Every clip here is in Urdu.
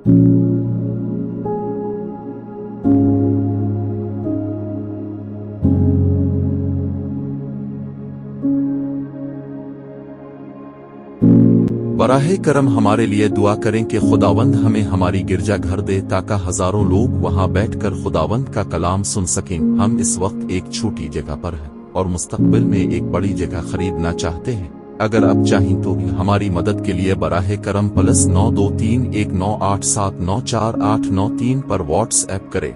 براہ کرم ہمارے لیے دعا کریں کہ خداوند ہمیں ہماری گرجا گھر دے تاکہ ہزاروں لوگ وہاں بیٹھ کر خداوند کا کلام سن سکیں۔ ہم اس وقت ایک چھوٹی جگہ پر ہیں اور مستقبل میں ایک بڑی جگہ خریدنا چاہتے ہیں۔ اگر آپ چاہیں تو ہماری مدد کے لیے براہ کرم +923198794893 پر واٹس ایپ کریں۔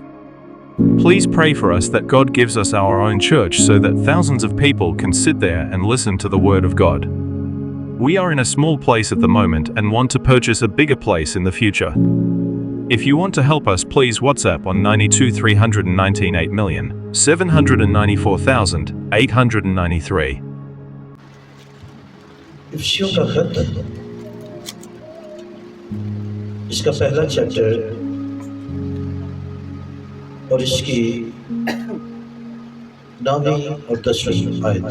Please pray for us that God gives us our own church so that thousands of people can sit there and listen to the Word of God. We are in a small place at the moment and want to purchase a bigger place in the future. If you want to help us, please WhatsApp on 923198794893. افسیوں کا خط، اس کا پہلا چیپٹر اور اس کی 9ویں اور 10ویں آیت۔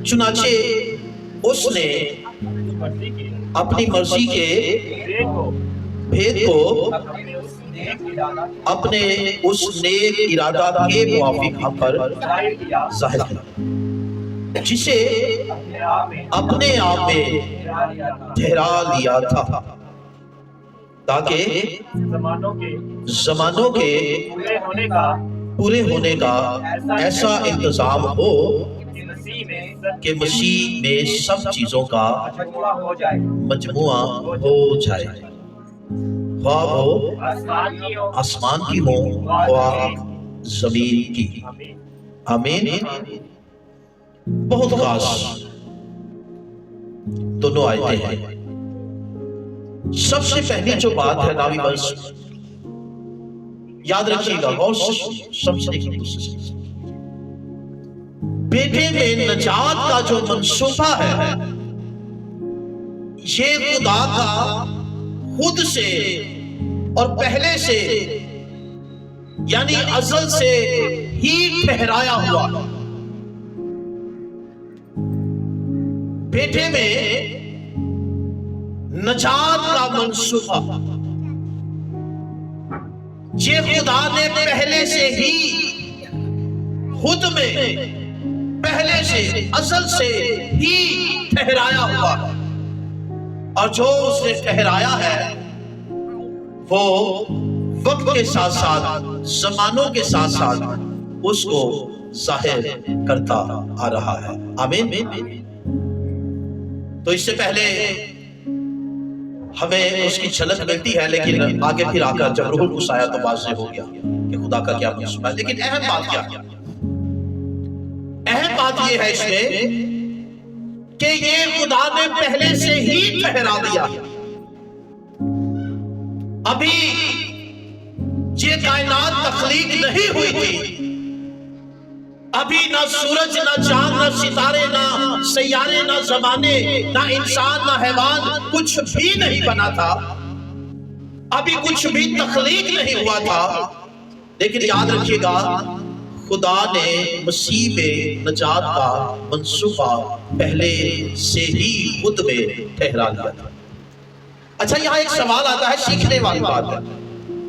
چنانچہ اس نے اپنی مرضی کے بھید کو اپنے اس نیک ارادہ کے موافق ہم پر ظاہر کیا، جسے اپنے آپ میں ٹھہرا لیا تھا تاکہ زمانوں کے پورے ہونے کا ایسا انتظام ہو کہ مسیح میں سب چیزوں کا مجموعہ ہو جائے، خواہ وہ آسمان کی ہو خواہ زمین کی۔ آمین۔ بہت خاص دونوں آیتیں ہیں۔ سب سے پہلی جو بات ہے 9ویں ورس، یاد رکھیے گا، غور سے سمجھنے کی کوشش کیجیے۔ بیٹے میں نجات کا جو منصوبہ ہے، یہ خدا کا خود سے اور پہلے سے یعنی ازل سے ہی ٹھہرایا ہوا۔ بیٹے میں نجات کا منصوبہ یہ خدا نے پہلے سے ہی خود میں پہلے سے ازل سے ہی ٹھہرایا ہوا، اور جو اس نے ٹھہرایا ہے وہ وقت کے ساتھ ساتھ زمانوں کے ساتھ ساتھ اس کو ظاہر کرتا آ رہا ہے۔ آمین۔ تو اس سے پہلے ہمیں اس کی جھلک ملتی ہے، لیکن آگے پھر آ کر جب روح القدس آیا تو واضح ہو گیا کہ خدا کا کیا منصوبہ ہے۔ لیکن اہم بات کیا ہے؟ اہم بات یہ ہے اس میں کہ یہ خدا نے پہلے سے ہی ٹھہرا دیا۔ ابھی یہ کائنات تخلیق نہیں ہوئی تھی، ابھی نہ سورج نہ چاند نہ ستارے نہ سیارے نہ زمانے نہ انسان نہ حیوان کچھ بھی نہیں بنا تھا، ابھی کچھ بھی تخلیق نہیں ہوا تھا۔ لیکن یاد رکھیے گا، خدا نے مسیح میں نجات کا منصوبہ پہلے سے ہی خود میں ٹھہرا لیا تھا۔ اچھا، یہاں ایک سوال آتا ہے، سیکھنے والی بات ہے،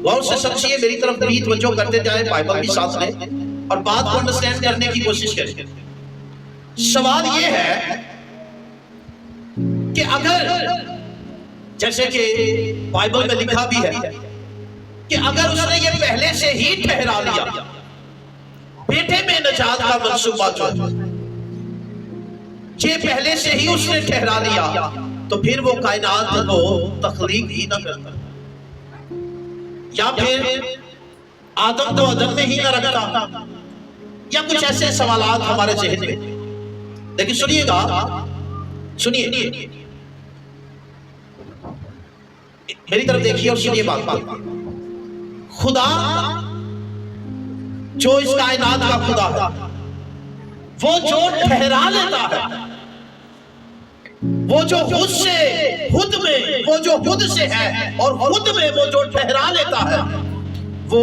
غور سے سمجھیے، میری طرف بھی توجہ کرتے جائیں، بائبل بھی ساتھ لیں اور بات کو انڈرسٹینڈ کرنے کی کوشش کریں۔ سوال یہ ہے کہ اگر جیسے کہ بائبل میں لکھا بھی ہے کہ اگر اس نے یہ پہلے سے ہی ٹھہرا لیا، بیٹے میں نجات کا منصوبہ جو ہے یہ پہلے سے ہی اس نے ٹھہرا لیا، تو پھر وہ کائنات کو تخلیق ہی نہ کرتا، یا پھر آدم کو عدم میں ہی نہ رکھتا، یا کچھ ایسے سوالات ہمارے ذہن میں۔ لیکن سنیے گا، سنیے، میری طرف دیکھیے اور سنیے بات۔ خدا جو اس کائنات کا خدا ہے، وہ جو ٹھہرا لیتا ہے، وہ جو خود سے خود میں، وہ جو خود سے ہے اور خود میں وہ جو ٹھہرا لیتا ہے، وہ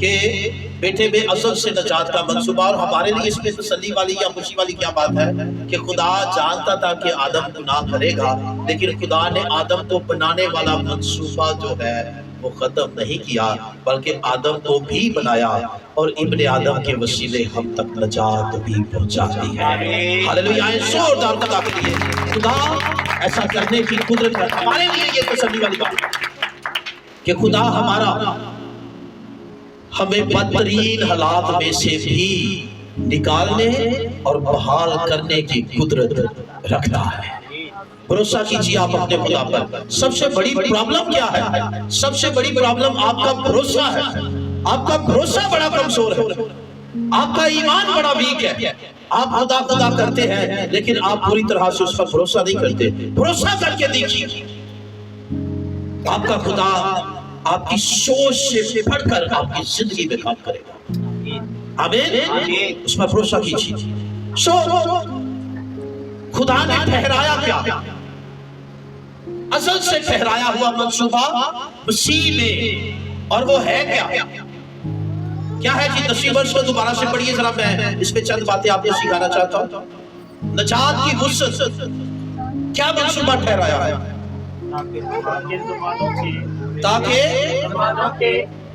کہ بیٹے میں ازل سے نجات کا منصوبہ، اور ہمارے لیے اس میں تسلی والی یا خوشی والی کیا بات ہے کہ خدا جانتا تھا کہ آدم گناہ کرے گا، لیکن خدا نے آدم کو بنانے والا منصوبہ جو ہے وہ ختم نہیں کیا، بلکہ آدم کو بھی بنایا، اور ابن آدم کے وسیلے ہم تک نجات بھی پہنچاتی ہے۔ ہاللیلویہ! آئیں زوردار خدا کے لیے، خدا ایسا کرنے کی قدرت ہے۔ ہمارے لیے یہ تسلی والی بات کہ خدا ہمارا ہمیں بدترین حالات میں سے بھی نکالنے اور بحال کرنے کی قدرت رکھتا ہے۔ بھروسہ کیجیے آپ اپنے خدا پر۔ سب سے بڑی پرابلم کیا ہے؟ سب سے بڑی پرابلم آپ کا بھروسہ ہے۔ آپ کا بھروسہ بڑا کمزور ہے، آپ کا ایمان بڑا ویک ہے۔ آپ خدا خدا کرتے ہیں لیکن آپ پوری طرح سے اس پر بھروسہ نہیں کرتے۔ بھروسہ کر کے دیکھیے، آپ کا خدا آپ کی سوچ سے بڑھ کر آپ کی زندگی میں کام کرے گا۔ آمین! اس پر بھروسہ کیجیے۔ خدا نے ٹھہرایا کیا؟ ازل سے ٹھہرایا ہوا منصوبہ مسیح میں، اور وہ ہے کیا؟ کیا ہے جی؟ 10 ورس کو دوبارہ سے پڑھیے ذرا، میں اس پہ چند باتیں آپ کو سکھانا چاہتا ہوں۔ نجات کی وسعت کیا منصوبہ ٹھہرایا ہے؟ تاکہ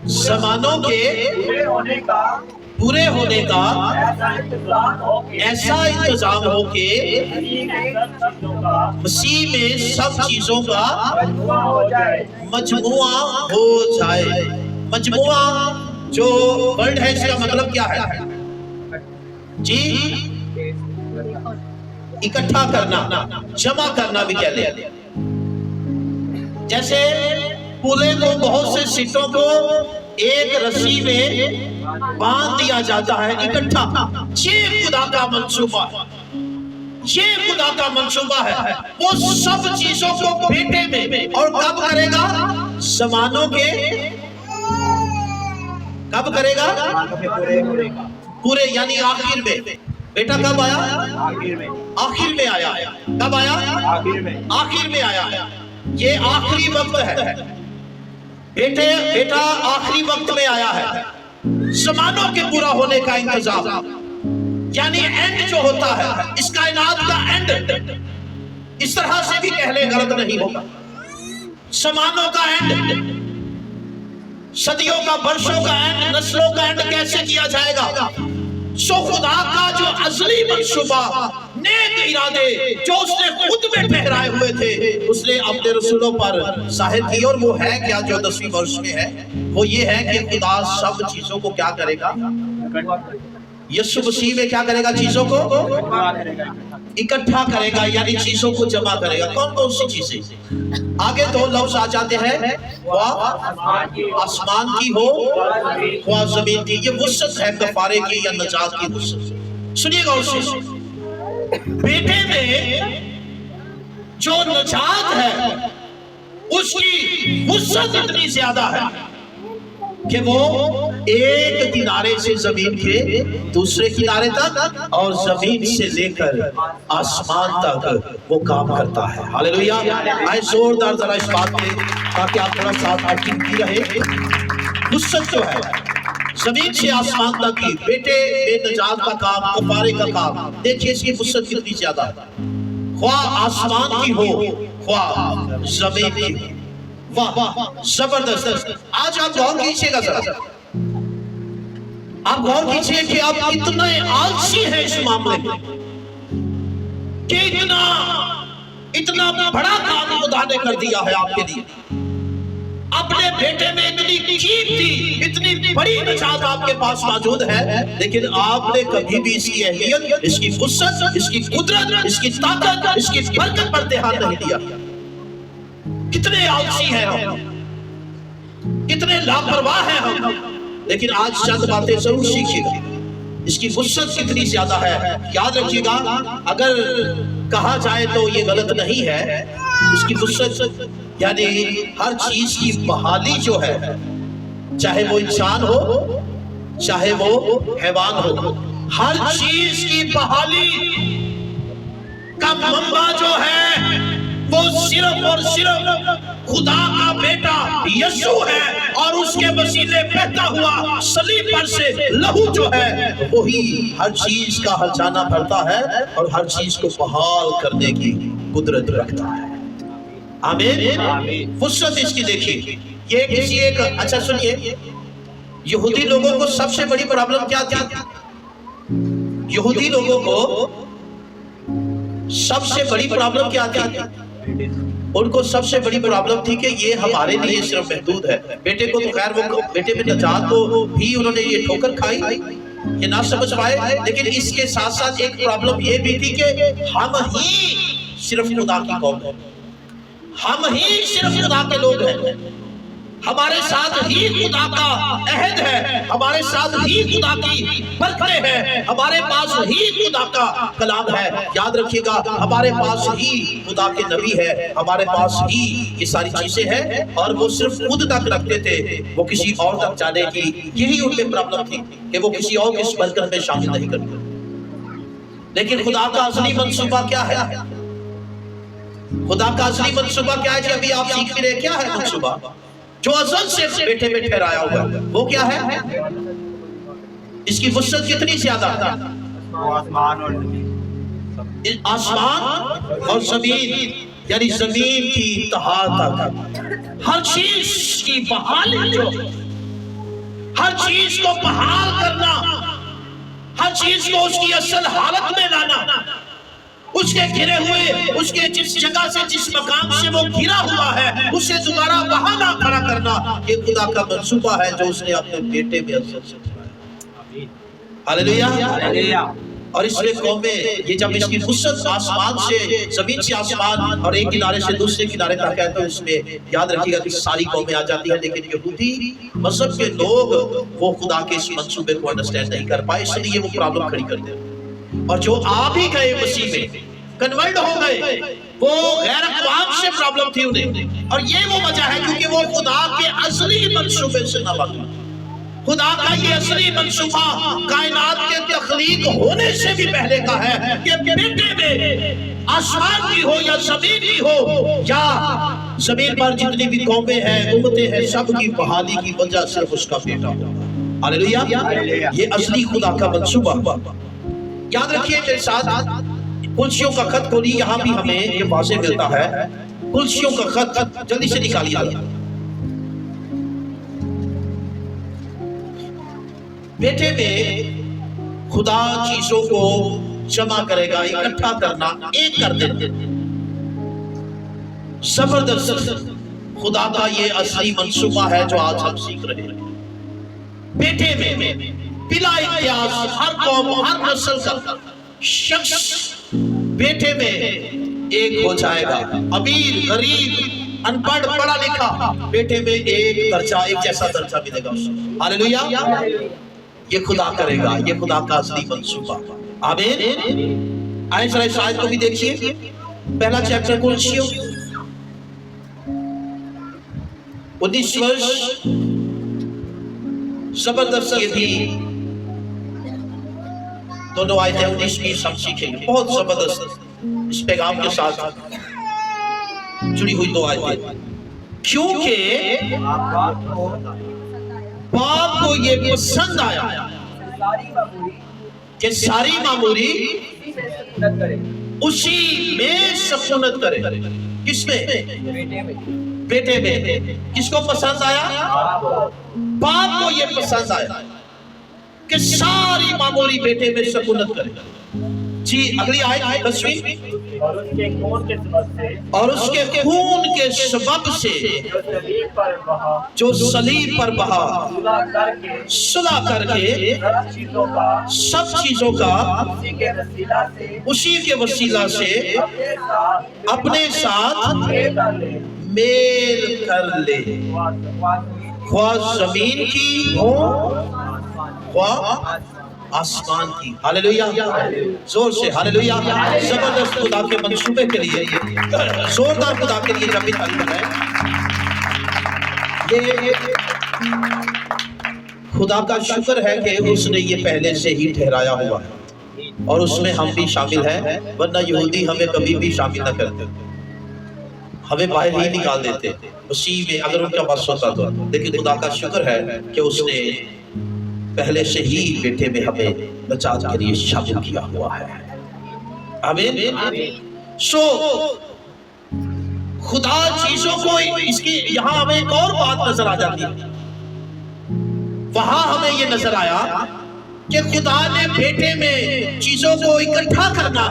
زمانوں کے پورے ہونے کا ایسا انتظام ہو کہ مسیح میں سب چیزوں کا مجموعہ ہو جائے۔ مجموعہ جو ورڈ ہے اس کا مطلب کیا ہے جی؟ اکٹھا کرنا، جمع کرنا بھی کہتے ہیں۔ جیسے پولے کو بہت سے سٹوں کو ایک رسی میں باندھ دیا جاتا ہے اکٹھا، یہ خدا کا منصوبہ ہے، یہ خدا کا منصوبہ ہے۔ وہ سب چیزوں کو بیٹے میں، اور کب کرے گا؟ زمانوں کے، کب کرے گا؟ پورے، یعنی آخر میں۔ بیٹا کب آیا؟ آخر میں آیا۔ کب آیا؟ آخر میں آیا۔ یہ آخری وقت ہے، بیٹا آخری وقت میں آیا ہے۔ زمانوں کے پورا ہونے کا انتظام، یعنی اینڈ جو ہوتا ہے، اس کائنات کا اینڈ، اس طرح سے بھی کہہ لیں غلط نہیں ہوگا۔ زمانوں کا اینڈ، صدیوں کا، برسوں کا اینڈ، نسلوں کا اینڈ کیسے کیا جائے گا؟ سو خدا کا جو ازلی منصوبہ، نیک ارادے جو اس نے خود میں ٹھہرائے ہوئے تھے، اس نے اپنے رسولوں پر ظاہر کی، اور وہ ہے کیا جو 10ویں ورس میں ہے؟ وہ یہ ہے کہ خدا سب چیزوں کو کیا کرے گا؟ یسوع مسیح میں کیا کرے گا؟ چیزوں کو اکٹھا کرے گا، یعنی چیزوں کو جمع کرے گا۔ کون کون سی چیزیں؟ آگے 2 لفظ آ جاتے ہیں، آسمان کی ہو خواہ زمین کی۔ یہ وسعت ہے کفارے کی یا نجات کی وسعت۔ سنیے گا اسے، بیٹے میں جو نجات ہے اس کی وسعت اتنی زیادہ ہے کہ وہ ایک کنارے سے زمین کے دوسرے کنارے تک، اور زمین سے لے کر آسمان تک وہ کام کرتا ہے۔ ہاللیلویہ! آئے زوردار ذرا اس بات پہ، تاکہ آپ تھوڑا ساتھ اٹکتی رہے۔ وسعت جو ہے زمین سے آسمان تک کی، بیٹے بے نجات کا کام، کفارے کا کام، دیکھیے اس کی وسعت کتنی زیادہ ہے۔ خواہ آسمان کی ہو خواہ زمین کی ہو۔ واہ، زبردست! آج آپ غور کیجئے گا ذرا، آپ غور کیجئے کہ آپ کتنے آلسی ہیں اس معاملے میں، کہ اتنا بڑا کام خدا نے کر دیا ہے آپ کے لیے۔ اپنے بیٹے میں اتنی قیمتی، اتنی بڑی نجات آپ کے پاس موجود ہے، لیکن آپ نے کبھی بھی اس کی اہمیت، اس کی وسعت، اس کی قدرت، اس کی طاقت، اس کی برکت پر دھیان نہیں دیا۔ کتنے آلسی ہیں ہم، کتنے لاپرواہ ہیں ہم، لیکن آج چند باتیں ضرور سیکھیے گا۔ اس کی وسعت کتنی زیادہ ہے، یاد رکھیے گا۔ اگر کہا جائے تو یہ غلط نہیں ہے، اس کی وسعت یعنی ہر چیز کی بحالی جو ہے، چاہے وہ انسان ہو چاہے وہ حیوان ہو، ہر چیز کی بحالی کا منبع جو ہے وہ صرف اور صرف خدا کا بیٹا یسوع ہے، اور اس کے وسیلے بہتا ہوا صلیب پر سے لہو جو ہے وہی ہر چیز کا ہرجانہ بھرتا ہے اور ہر چیز کو بحال کرنے کی قدرت رکھتا ہے. آمین. وسعت اس کی دیکھیے. یہ کسی ایک اچھا سنیے، یہودی لوگوں کو سب سے بڑی پرابلم کیا تھی؟ یہودی لوگوں کو سب سے بڑی پرابلم کیا تھی؟ ان کو سب سے بڑی پرابلم تھی کہ یہ ہمارے لیے صرف محدود ہے. بیٹے کو تو خیر وہ بیٹے میں نجات کو بھی انہوں نے یہ ٹھوکر کھائی، یہ نہ سمجھ پائے، لیکن اس کے ساتھ ساتھ ایک پرابلم یہ بھی تھی کہ ہم ہی صرف خدا کی قوم ہیں، ہم ہی صرف خدا کے لوگ ہیں، ہمارے ساتھ ہی خدا کا عہد ہے، ہمارے ساتھ ہی خدا کی برکتیں ہیں، ہمارے پاس ہی خدا کا کلام ہے. یاد رکھیے گا، ہمارے پاس ہی خدا کے نبی ہے، ہمارے پاس ہی یہ ساری چیزیں ہیں، اور وہ صرف خود تک رکھتے تھے، وہ کسی اور تک جانے کی یہی ان میں پرابلم تھی کہ وہ کسی اور کی اس برکت میں شامل نہیں کرتے. لیکن خدا کا اصلی منصوبہ کیا ہے؟ خدا کا اصلی منصوبہ کیا ہے؟ ابھی آپ سیکھ بھی رہے، کیا ہے منصوبہ جو ازل سے بیٹھے میں ٹھہرایا ہوا ہے؟ وہ کیا ہے؟ اس کی وسعت کتنی زیادہ ہے؟ آسمان اور زمین، یعنی زمین کی تہا تک ہر چیز کی بحالی، جو ہر چیز کو بحال کرنا، ہر چیز کو اس کی اصل حالت میں لانا، اس کے گرے ہوئے، اس کے جس جگہ سے، جس مقام سے وہ گرا ہوا ہے، اسے دوبارہ وہاں نہ کھڑا کرنا، یہ خدا کا منصوبہ ہے جو اس نے اپنے بیٹے میں اصل سے چھوڑا. ہاللیلویہ. اور اس میں قومیں، یہ جب اس کی وسعت آسمان سے، زمین سے آسمان اور ایک کنارے سے دوسرے کنارے تک ہے، تو اس میں یاد رکھیے گا کہ ساری قومیں آ جاتی ہیں. لیکن یہودی مذہب کے لوگ وہ خدا کے اس منصوبے کو انڈرسٹینڈ نہیں کر پائے، اس لیے وہ پرابلم کھڑی کرتے ہیں. اور جو آ بھی گئے مسیح میں، کنورٹ ہو گئے، وہ غیر اقوام سے پرابلم تھی انہیں، اور یہ وہ وجہ ہے کیونکہ وہ خدا کے اصلی منصوبے سے نہ واقف. خدا کا یہ اصلی منصوبہ کائنات کے تخلیق ہونے سے بھی پہلے کا ہے کہ بیٹے میں آسمان کی ہو یا زمین کی ہو یا زمین پر جتنی بھی قومیں ہیں، امتیں ہیں، سب کی بحالی کی وجہ صرف اس کا بیٹا ہو. ہاللیلویہ. یہ اصلی خدا کا منصوبہ. یاد رکھیے میرے ساتھ، کلسیوں کا خط کھولی، یہاں بھی ہمیں یہ واضح ملتا ہے. کلسیوں کا خط جلدی سے نکالیے. بیٹے میں خدا چیزوں کو جمع کرے گا، اکٹھا کرنا، ایک کر دینا. زبردست خدا کا یہ اصلی منصوبہ ہے جو آج ہم سیکھ رہے ہیں. بیٹے میں بلا امتیاز ہر قوم، ہر نسل کا شخص بیٹے میں ایک ہو جائے گا. امیر، غریب، ان پڑھ، پڑھا لکھا، بیٹے میں ایک درجہ، ایک جیسا درجہ ملے گا. ہاللیلویہ. یہ خدا کرے گا، یہ خدا کا اصلی منصوبہ. آمین. آئے ذرا اس آیت کو بھی دیکھیے، پہلا چیپٹر کلسیوں 19 ورس. زبردست. یہ بھی دونوں آیتیں 19-20 ہم سیکھیں گے. بہت زبردست اس پیغام کے ساتھ جڑی ہوئی دو آیتیں. کیونکہ باپ کو یہ پسند آیا کہ ساری معموری اسی میں سکونت کرے. کس میں؟ بیٹے میں. کس کو پسند آیا؟ باپ کو یہ پسند آیا کہ ساری معمولی بیٹے میں سکونت کرے. جی اگلی آیت 10ویں. اور اس کے خون کے سبب سے جو صلیب پر بہا، صلح کر کے سب چیزوں کا اسی کے وسیلہ سے اپنے ساتھ میل کر لے، خواہ زمین کی ہو خواہ آسمان کی. ہاللیلویہ. زور سے ہاللیلویہ. زبردست خدا کے منصوبے کے لیے زوردار خدا کے لیے جب بھی تعریف ہے. یہ خدا کا شکر ہے کہ اس نے یہ پہلے سے ہی ٹھہرایا ہوا ہے اور اس میں ہم بھی شامل ہیں، ورنہ یہودی ہمیں کبھی بھی شامل نہ کرتے. ہمیں باہر ہی نکال دیتے اسی میں اگر ان کا بس ہوتا تو. لیکن خدا کا شکر ہے کہ اس نے پہلے سے ہی بیٹے میں ہمیں نجات کے لیے شامل کیا ہوا ہے. آمین. سو خدا چیزوں کو اس کی یہاں ہمیں ایک اور بات نظر آ جاتی ہے. وہاں ہمیں یہ نظر آیا کہ خدا نے بیٹے میں چیزوں کو اکٹھا کرنا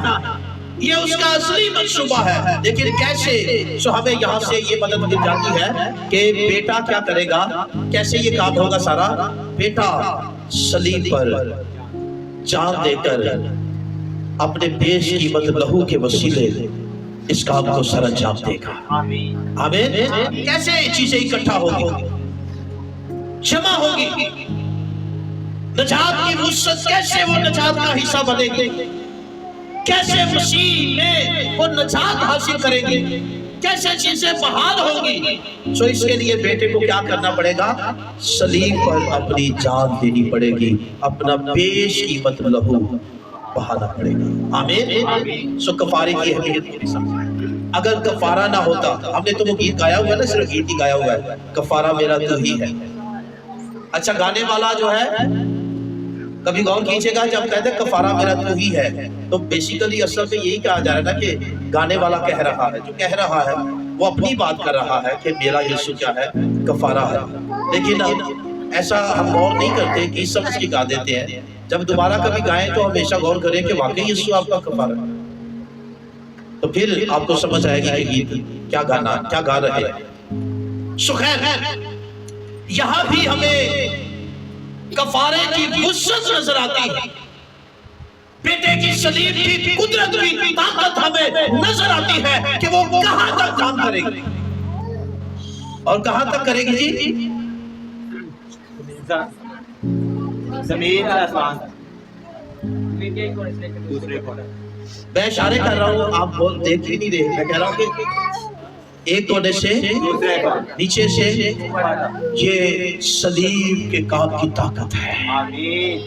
یہ اس کا اصلی منصوبہ ہے. لیکن کیسے؟ سو ہمیں یہاں سے یہ مدد مل جاتی ہے کہ بیٹا کیا کرے گا، کیسے یہ کام ہوگا سارا. بیٹا صلیب پر جان دے کر اپنے بیش قیمت لہو کے وسیلے اس کام کو سر انجام دے گا. آمین. کیسے چیزیں اکٹھا ہوگی، جمع ہوگی؟ نجات کی وسعت کیسے وہ نجات کا حصہ بنے گی، کیسے مسیح میں وہ نجات حاصل کریں گے، کیسے چیزیں بحال ہوگی. سو اس کے لیے بیٹے کو کیا کرنا پڑے گا؟ صلیب پر اپنی جان دینی پڑے گی، اپنا بیش قیمت لہو بہانا پڑے گا. آمین. سو کفارے کی اہمیت کو سمجھیں. اگر کفارہ نہ ہوتا، ہم نے تو وہ گیت گایا ہوا ہے نا، صرف گیت ہی گایا ہوا ہے، کفارہ میرا تو ہی ہے. اچھا گانے والا جو ہے کبھی غور کیجئے گا جب کہتے ہیں کفارہ میرا تو ہی ہے، تو بیسیکلی اصل میں یہی کہا جا رہا ہے نا کہ گانے والا کہہ رہا ہے، جو کہہ رہا ہے وہ اپنی بات کر رہا ہے کہ میرا یسوع کیا ہے، کفارہ ہے. لیکن ایسا ہم غور نہیں کرتے کہ سب کی گا دیتے ہیں. جب دوبارہ کبھی گائیں تو ہمیشہ غور کریں کہ واقعی یسوع آپ کا کفارہ ہے، تو پھر آپ کو سمجھ آئے گی کہ گیت کیا گانا کیا گا رہے ہیں. سو خیر یہاں بھی ہمیں کفارے کی وسعت نظر آتی ہے، بیٹے کی صلیب کی قدرت کی طاقت ہمیں نظر آتی ہے کہ وہ کہاں تک کام کرے گی اور کہاں تک کرے گی. جی زمین آسمان میں اشارے کر رہا ہوں، آپ دیکھ ہی نہیں رہے. میں کہہ رہا ہوں کہ ایک کونے سے نیچے سے یہ صلیب کے کام کی طاقت ہے.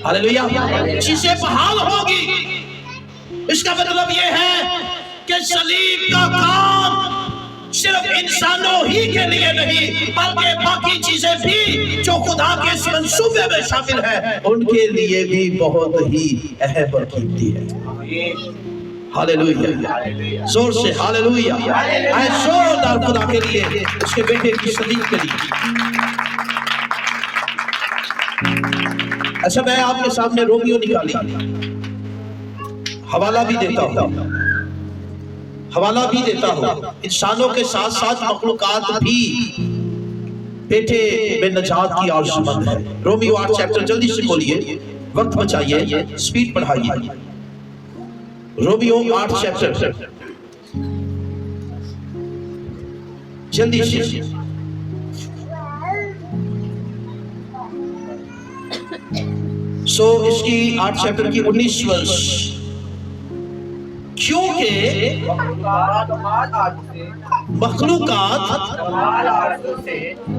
ہاللیلویہ. چیزیں بحال ہوگی. اس کا مطلب یہ ہے کہ صلیب کا کام صرف انسانوں ہی کے لیے نہیں بلکہ باقی چیزیں بھی جو خدا کے اس منصوبے میں شامل ہیں ان کے لیے بھی بہت ہی اہم اور قیمتی ہے. ہاللیلویہ. زور سے ہاللیلویہ. اے زوردار خدا کے لیے، اس کے بیٹے کی صلیب کے لیے. اچھا میں آپ کے سامنے رومیو نکالی، حوالہ بھی دیتا ہوں. انسانوں کے ساتھ ساتھ مخلوقات بھی بیٹے میں نجات کی آرزو مند ہے. رومیو 8 چیپٹر جلدی سے بولیے، وقت بچائیے، سپیڈ بڑھائیے. رومیو 8 چیپٹر جلدی سے. سو اس کی 8 چیپٹر کی 19 ورس. کیونکہ مخلوقات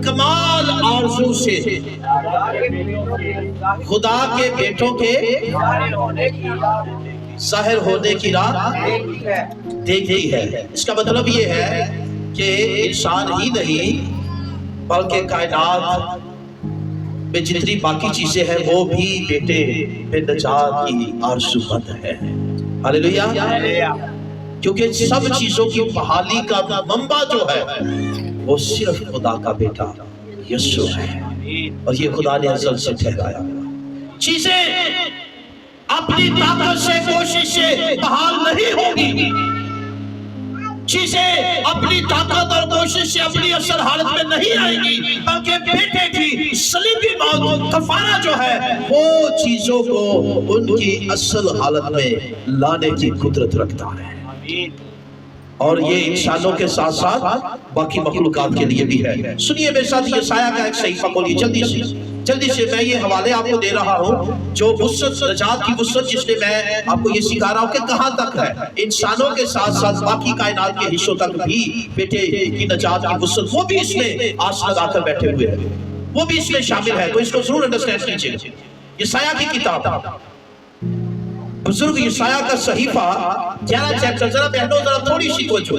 کمال آرزو سے خدا کے بیٹوں کے ظاہر ہونے کی راہ دیکھتی ہے. اس کا مطلب یہ ہے کہ انسان ہی نہیں بلکہ کائنات میں جتنی باقی چیزیں ہیں وہ بھی بیٹے میں نجات کی آرزو مند ہے. ہاللیلویہ. کیونکہ سب چیزوں کی بحالی کا منبع جو ہے وہ صرف خدا کا بیٹا یسوع ہے، اور یہ خدا نے ازل سے ٹھہرایا. چیزیں اپنی طاقت سے کوشش سے بحال نہیں ہوگی، چیزیں اپنی طاقت اور کوشش سے اپنی اصل حالت میں نہیں آئیں گی، بلکہ بیٹے کی صلیبی موت کفارہ جو ہے وہ چیزوں کو ان کی اصل حالت میں لانے کی قدرت رکھتا ہے. اور یہ انسانوں کے ساتھ ساتھ باقی مخلوقات کے لیے بھی ہے. سنیے میرے ساتھ یسایہ کا ایک صحیفہ کھولیے جلدی سے. میں یہ حوالے آپ کو دے رہا ہوں جو وسعت نجات کی وسعت جس نے میں آپ کو یہ سکھا رہا ہوں کہ کہاں تک ہے. انسانوں کے ساتھ ساتھ باقی کائنات کے حصوں تک بھی بیٹے کی نجات کی وسعت وہ بھی اس میں آس لگا کر بیٹھے ہوئے ہیں، وہ بھی اس میں شامل ہے. تو اس کو ضرور انڈرسٹینڈ کیجیے. یسایہ کی کتاب بزرگ یسایہ کا صحیفہ 11 چیپٹر. ذرا بہنوں ذرا تھوڑی سی توجہ.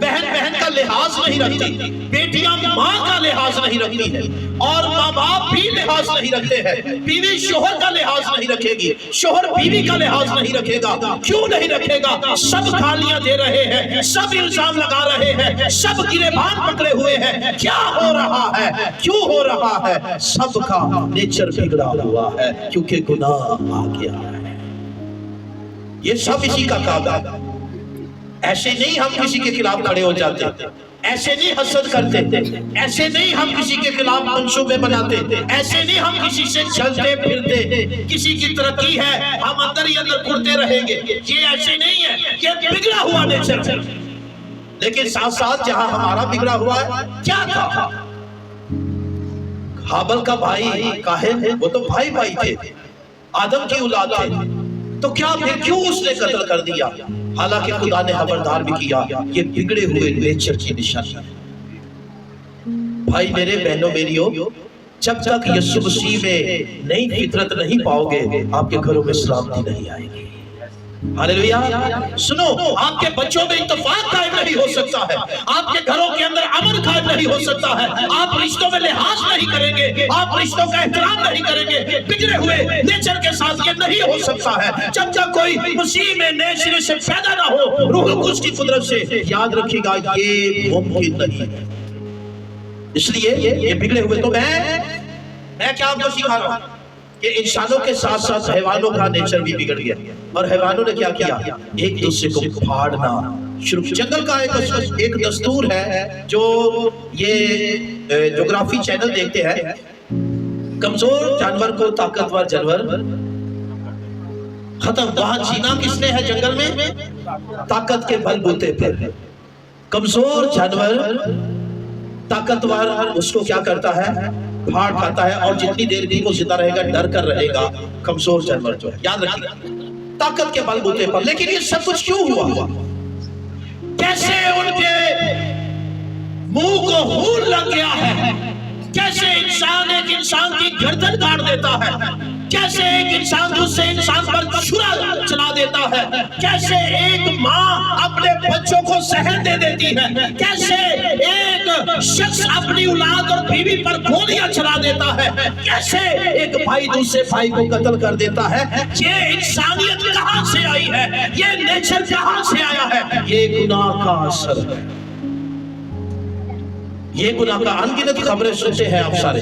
بہن بہن کا لحاظ نہیں رکھتی، بیٹیاں ماں کا لحاظ نہیں رکھتی ہے، اور ماں باپ بھی لحاظ نہیں رکھتے ہیں، بیوی شوہر کا لحاظ نہیں رکھے گی، شوہر بیوی کا لحاظ نہیں رکھے گا۔ کیوں نہیں رکھے گا؟ سب گالیاں دے رہے ہیں، سب الزام لگا رہے ہیں، سب گریبان پکڑے ہوئے ہیں۔ کیا ہو رہا ہے؟ کیوں ہو رہا ہے؟ سب کا نیچر بگڑا ہوا ہے، کیونکہ گناہ آ گیا ہے۔ یہ سب اسی کا کام ہے۔ ایسے نہیں ہم کسی کے خلاف کھڑے ہو جاتے، ایسے نہیں حسد کرتے، ایسے نہیں ہم کسی کے خلاف منصوبے بناتے، ایسے نہیں ہم کسی سے چلتے پھرتے، کسی کی ترقی ہے ہم اندر ہی اندر کرتے رہیں گے، یہ ایسے نہیں ہے، یہ بگڑا ہوا نیچر ہے۔ لیکن ساتھ ساتھ جہاں ہمارا بگڑا ہوا ہے، کیا تھا؟ حابل کا بھائی قاہل، وہ تو بھائی بھائی تھے، آدم کی اولاد تھے، تو کیا پھر کیوں اس نے قتل کر دیا؟ حالانکہ خدا نے خبردار بھی کیا، یہ بگڑے ہوئے نیچر کی نشانی ہے۔ بھائی میرے، بہنوں میریو، جب تک یسوع مسیح میں نئی فطرت نہیں پاؤ گے، آپ کے گھروں میں سلامتی نہیں آئے گی۔ ہاللیلویہ۔ سنو، آپ کے بچوں میں اتفاق قائم نہیں ہو سکتا ہے، آپ کے گھروں کے اندر امن قائم نہیں ہو سکتا ہے، آپ رشتوں میں لحاظ نہیں کریں گے، آپ رشتوں کا احترام نہیں کریں گے، بگڑے ہوئے نیچر کے ساتھ یہ نہیں ہو سکتا ہے۔ جب تک کوئی مسیح میں نئے سرے سے پیدا نہ ہو، روح القدس کی قدرت سے، یاد رکھیے گا یہ ممکن نہیں ہے۔ اس لیے یہ بگڑے ہوئے، تو میں کیا آپ کو سکھا رہا ہوں کہ انسانوں کے ساتھ ساتھ حیوانوں کا نیچر بھی بگڑ گیا، اور حیوانوں نے کیا کیا؟ ایک دوسرے کو پھاڑنا شروع۔ جنگل کا ایک دستور ہے، جو یہ جغرافی چینل دیکھتے ہیں، کمزور جانور کو طاقتور جانور ختم۔ وہاں جینا کس نے ہے جنگل میں؟ طاقت کے بل بوتے پر۔ کمزور جانور طاقتور اس کو کیا کرتا ہے؟ پھاڑ کھاتا ہے، اور جتنی دیر بھی وہ زندہ رہے گا ڈر کر رہے گا کمزور جانور جو ہے۔ یاد رکھیے گا طاقت کے بل بوتے پر۔ لیکن یہ سب کچھ کیوں ہوا؟ کیسے ان کے منہ کو خون لگ گیا ہے، کیسے انسان ایک انسان کی گردن کاٹ دیتا ہے، کیسے ایک انسان دوسرے انسان پر چھرا چلا دیتا ہے، کیسے ایک ماں اپنے بچوں کو زہر دے دیتی ہے، کیسے ایک شخص اپنی اولاد اور بیوی پر گولیاں چلا دیتا ہے، کیسے ایک بھائی دوسرے بھائی کو قتل کر دیتا ہے۔ یہ انسانیت کہاں سے آئی ہے؟ یہ نیچر کہاں سے آیا ہے؟ یہ گناہ کا اثر ہے۔ یہ گناہ کا انگنت خبریں سنتے ہیں آپ سارے۔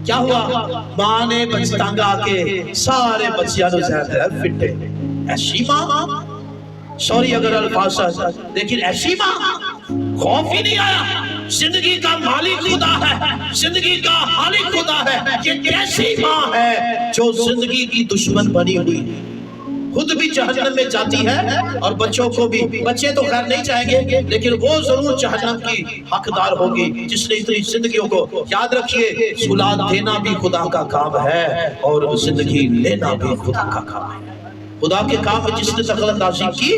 کیا ہوا؟ ماں نے بچتانگا کے سارے بچیاں نو زہر فٹے۔ ایسی ماں، سوری اگر الفاظ، لیکن ایسی ماں، خوف ہی نہیں آیا۔ زندگی کا مالک خدا ہے، زندگی کا خالق خدا ہے، یہ کیسی ماں ہے جو زندگی کی دشمن بنی ہوئی، خود بھی جہنم میں جاتی ہے اور بچوں کو بھی۔ بچے تو خیر نہیں چاہیں گے، لیکن وہ ضرور جہنم کی حقدار ہوگی جس نے اتنی زندگیوں کو۔ یاد رکھیے، اولاد دینا بھی خدا کا کام ہے، اور زندگی لینا بھی خدا کا کام ہے۔ خدا کے کام میں جس نے دخل اندازی کی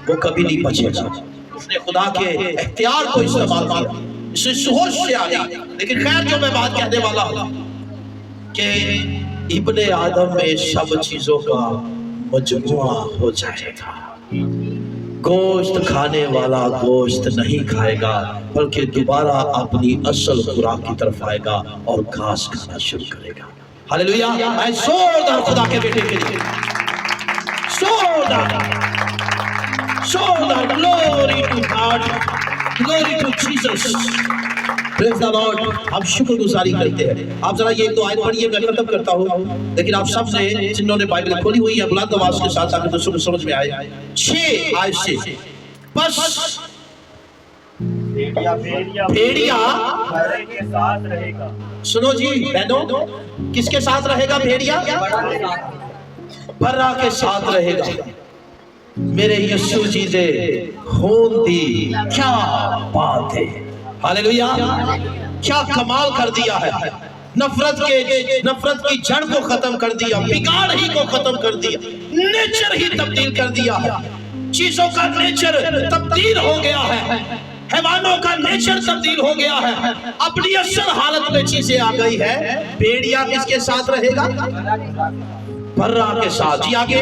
وہ کبھی نہیں بچے گا۔ اس نے خدا کے اختیار کو استعمال کیا، اس سے سہوش سے آ گئی۔ لیکن خیر، جو میں بات کہنے والا ہوں کہ ابن آدم میں سب چیزوں کا مجموعہ ہو جائے گا۔ گوشت کھانے والا گوشت نہیں کھائے گا، بلکہ دوبارہ اپنی اصل خوراک کی طرف آئے گا اور گھاس کھانا شروع کرے گا۔ ہاللیلویہ۔ میں زوردار خدا کے بیٹے کے لیے زوردار glory to God, glory to Jesus, praise the Lord. ہم شکر گزاری کرتے ہیں۔ آپ ذرا یہ دو آیت پڑھیے، میں ختم کرتا ہوں، لیکن آپ سب سے جنہوں نے بائبل کھولی ہوئی ہے بلند آواز کے ساتھ تاکہ دوسروں کو سمجھ میں آئے۔ 6 آیت سے، بس بھیڑیا بھرے کے ساتھ رہے گا۔ سنو جی بہنوں، کس کے ساتھ رہے گا بھیڑیا؟ برا کے ساتھ رہے گا۔ میرے یسوع جی دے خون دی کیا بات ہے، ہاللیلویہ، کیا کمال کر دیا ہے۔ نفرت کی جڑ کو ختم کر دیا، بگاڑ ہی کو ختم کر دیا، نیچر ہی تبدیل کر دیا ہے۔ چیزوں کا نیچر تبدیل ہو گیا ہے، حیوانوں کا نیچر تبدیل ہو گیا ہے، اپنی اصل حالت میں چیزیں آ گئی ہے۔ بھیڑیا کس کے ساتھ رہے گا؟ برا کے ساتھ۔ جی آگے،